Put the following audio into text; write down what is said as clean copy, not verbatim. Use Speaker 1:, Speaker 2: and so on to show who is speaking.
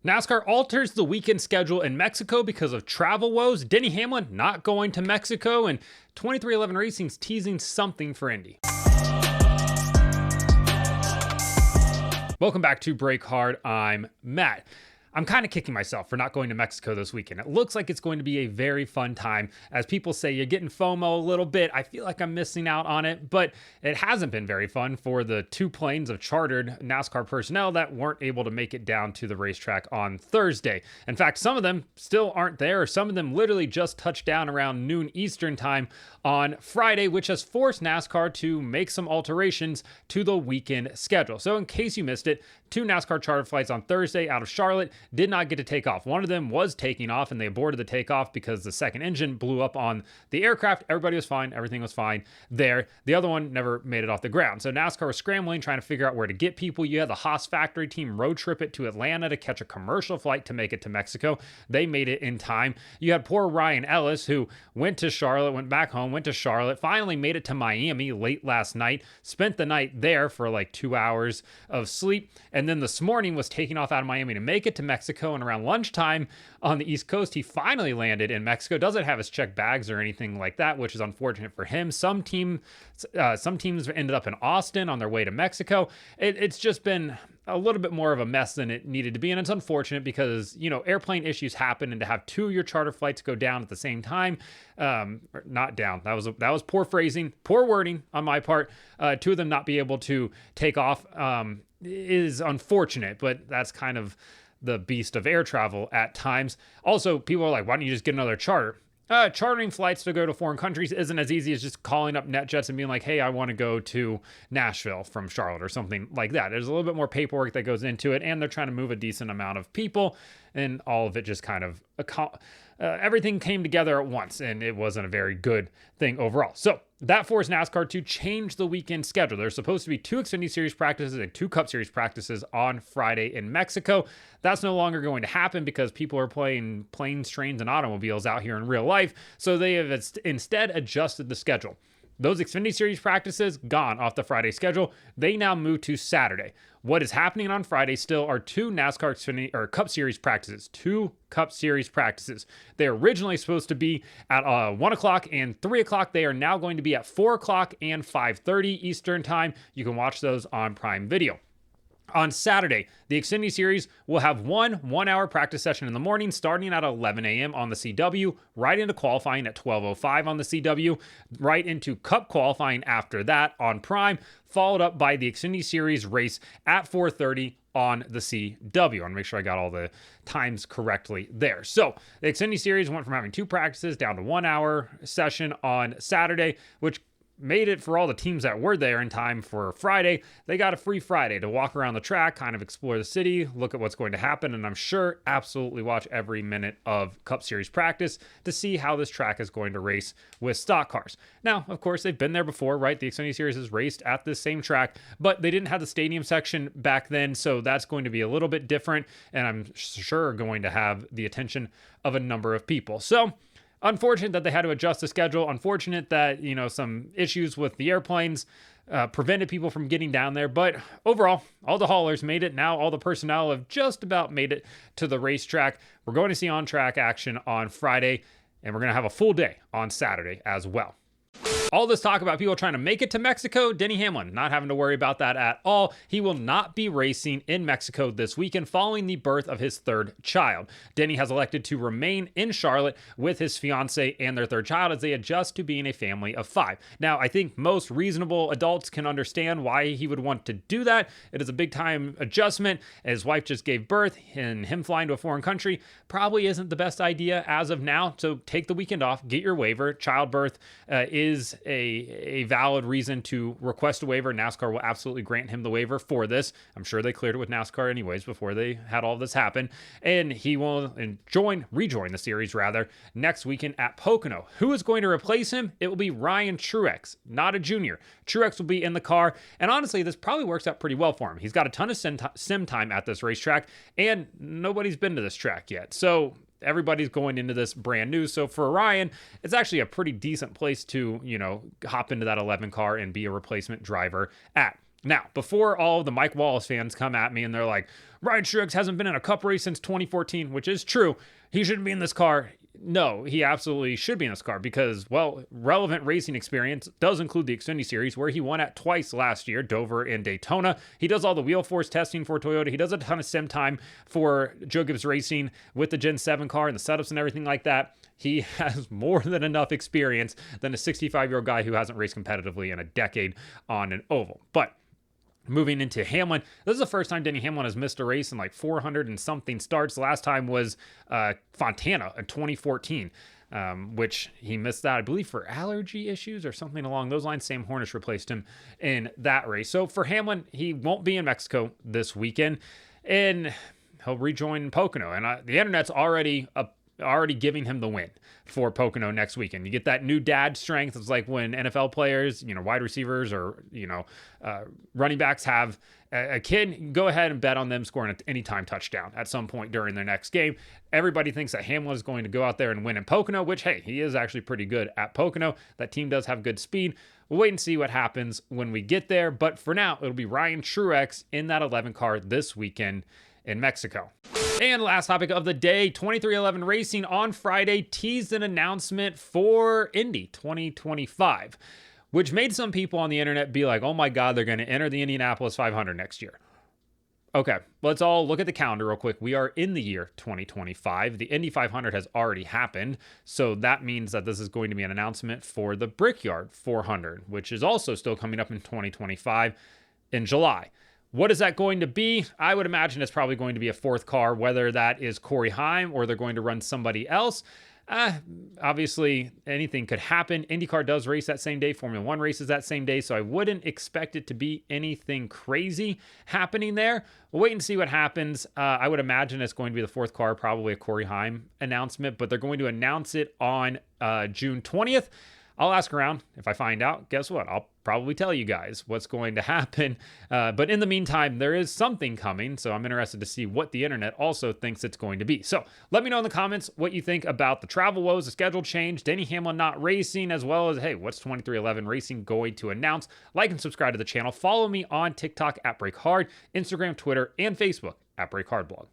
Speaker 1: NASCAR alters the weekend schedule in Mexico because of travel woes. Denny Hamlin not going to Mexico, and 2311 Racing's teasing something for Indy. Welcome back to Break Hard. I'm Matt. I'm kind of kicking myself for not going to Mexico this weekend. It looks like it's going to be a very fun time. As people say, you're getting FOMO a little bit. I feel like I'm missing out on it, but it hasn't been very fun for the two planes of chartered NASCAR personnel that weren't able to make it down to the racetrack on Thursday. In fact, some of them still aren't there. Some of them literally just touched down around noon Eastern time on Friday, which has forced NASCAR to make some alterations to the weekend schedule. So in case you missed it, two NASCAR charter flights on Thursday out of Charlotte did not get to take off. One of them was taking off and they aborted the takeoff because the second engine blew up on the aircraft. Everybody was fine. Everything was fine there. The other one never made it off the ground. So NASCAR was scrambling, trying to figure out where to get people. You had the Haas factory team road trip it to Atlanta to catch a commercial flight to make it to Mexico. They made it in time. You had poor Ryan Ellis, who went to Charlotte, went back home, went to Charlotte, finally made it to Miami late last night, spent the night there for like 2 hours of sleep, and then this morning was taking off out of Miami to make it to Mexico. And around lunchtime on the East Coast, he finally landed in Mexico. Doesn't have his checked bags or anything like that, which is unfortunate for him. Some teams ended up in Austin on their way to Mexico. It's just been a little bit more of a mess than it needed to be. And it's unfortunate because, airplane issues happen, and to have two of your charter flights go down at the same time, not down. That was poor phrasing, poor wording on my part. Two of them not be able to take off, is unfortunate, but that's kind of the beast of air travel at times. Also, people are like, why don't you just get another charter? Chartering flights to go to foreign countries isn't as easy as just calling up NetJets and being like, hey, I want to go to Nashville from Charlotte or something like that. There's a little bit more paperwork that goes into it, and they're trying to move a decent amount of people, and all of it just kind of everything came together at once, and it wasn't a very good thing overall. So that forced NASCAR to change the weekend schedule. There's supposed to be two Xfinity Series practices and two Cup Series practices on Friday in Mexico. That's no longer going to happen because people are playing planes, trains, and automobiles out here in real life. So they have instead adjusted the schedule. Those Xfinity Series practices gone off the Friday schedule. They now move to Saturday. What is happening on Friday still are two NASCAR Xfinity or Cup Series practices. Two Cup Series practices. They're originally supposed to be at 1 o'clock and 3 o'clock. They are now going to be at 4 o'clock and 5:30 Eastern time. You can watch those on Prime Video. On Saturday, the Xfinity Series will have one 1 hour practice session in the morning starting at 11 a.m. on the CW, right into qualifying at 12:05 on the CW, right into Cup qualifying after that on Prime, followed up by the Xfinity Series race at 4:30 on the CW. I want to make sure I got all the times correctly there. So the Xfinity Series went from having two practices down to 1 hour session on Saturday, which made it for all the teams that were there in time for Friday. They got a free Friday to walk around the track, kind of explore the city, look at what's going to happen, and I'm sure absolutely watch every minute of Cup Series practice to see how this track is going to race with stock cars. Now, of course, they've been there before, right? The Xfinity Series has raced at this same track, but they didn't have the stadium section back then, so that's going to be a little bit different, and I'm sure going to have the attention of a number of people. So unfortunate that they had to adjust the schedule. Unfortunate that, some issues with the airplanes prevented people from getting down there. But overall, all the haulers made it. Now all the personnel have just about made it to the racetrack. We're going to see on-track action on Friday, and we're going to have a full day on Saturday as well. All this talk about people trying to make it to Mexico, Denny Hamlin not having to worry about that at all. He will not be racing in Mexico this weekend following the birth of his third child. Denny has elected to remain in Charlotte with his fiance and their third child as they adjust to being a family of 5. Now, I think most reasonable adults can understand why he would want to do that. It is a big time adjustment. His wife just gave birth, and him flying to a foreign country probably isn't the best idea as of now. So take the weekend off, get your waiver. Childbirth is a valid reason to request a waiver. NASCAR will absolutely grant him the waiver for this. I'm sure they cleared it with NASCAR anyways before they had all this happen. And he will rejoin the series next weekend at Pocono. Who is going to replace him? It will be Ryan Truex, not a junior. Truex will be in the car. And honestly, this probably works out pretty well for him. He's got a ton of sim time at this racetrack, and nobody's been to this track yet. So everybody's going into this brand new. So for Ryan, it's actually a pretty decent place to, hop into that 11 car and be a replacement driver at. Now, before all of the Mike Wallace fans come at me and they're like, Ryan Truex hasn't been in a cup race since 2014, which is true. He shouldn't be in this car. No, he absolutely should be in this car because, well, relevant racing experience does include the Xfinity Series, where he won at twice last year, Dover and Daytona. He does all the wheel force testing for Toyota. He does a ton of sim time for Joe Gibbs Racing with the Gen 7 car and the setups and everything like that. He has more than enough experience than a 65-year-old guy who hasn't raced competitively in a decade on an oval. But moving into Hamlin, this is the first time Denny Hamlin has missed a race in like 400 and something starts. The last time was Fontana in 2014, which he missed that, I believe, for allergy issues or something along those lines. Sam Hornish replaced him in that race. So for Hamlin, he won't be in Mexico this weekend, and he'll rejoin Pocono. And the internet's already giving him the win for Pocono next weekend. You get that new dad strength. It's like when NFL players, wide receivers or, running backs have a kid, go ahead and bet on them scoring an anytime touchdown at some point during their next game. Everybody thinks that Hamlin is going to go out there and win in Pocono, which, hey, he is actually pretty good at Pocono. That team does have good speed. We'll wait and see what happens when we get there. But for now, it'll be Ryan Truex in that 11 car this weekend in Mexico. And last topic of the day, 2311 Racing on Friday teased an announcement for Indy 2025, which made some people on the internet be like, oh my God, they're going to enter the Indianapolis 500 next year. Okay, let's all look at the calendar real quick. We are in the year 2025. The Indy 500 has already happened. So that means that this is going to be an announcement for the Brickyard 400, which is also still coming up in 2025 in July. What is that going to be? I would imagine it's probably going to be a fourth car, whether that is Corey Heim or they're going to run somebody else. Obviously, anything could happen. IndyCar does race that same day. Formula One races that same day. So I wouldn't expect it to be anything crazy happening there. We'll wait and see what happens. I would imagine it's going to be the fourth car, probably a Corey Heim announcement, but they're going to announce it on June 20th. I'll ask around. If I find out, guess what? I'll probably tell you guys what's going to happen. But in the meantime, there is something coming. So I'm interested to see what the internet also thinks it's going to be. So let me know in the comments what you think about the travel woes, the schedule change, Denny Hamlin not racing, as well as, hey, what's 2311 Racing going to announce? Like and subscribe to the channel. Follow me on TikTok at Break Hard, Instagram, Twitter, and Facebook at Break Hard Blog.